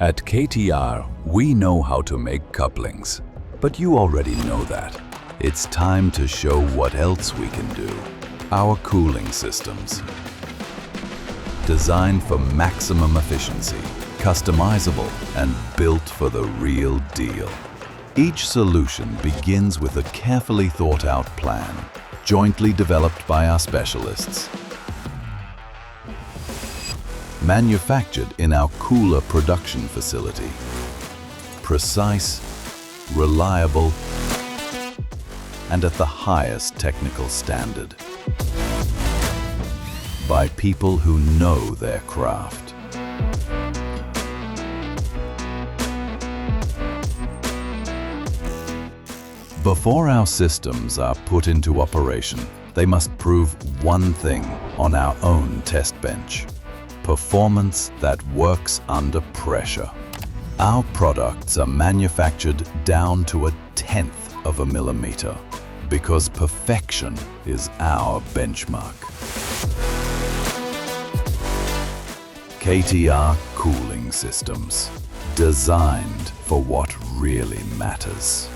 At KTR, we know how to make couplings, but you already know that. It's time to show what else we can do. Our cooling systems. Designed for maximum efficiency, customizable, and built for the real deal. Each solution begins with a carefully thought-out plan, jointly developed by our specialists. Manufactured in our cooler production facility. Precise, reliable, and at the highest technical standard. By people who know their craft. Before our systems are put into operation, they must prove one thing on our own test bench: performance that works under pressure. Our products are manufactured down to 1/10 of a millimeter, because perfection is our benchmark. KTR Cooling Systems, designed for what really matters.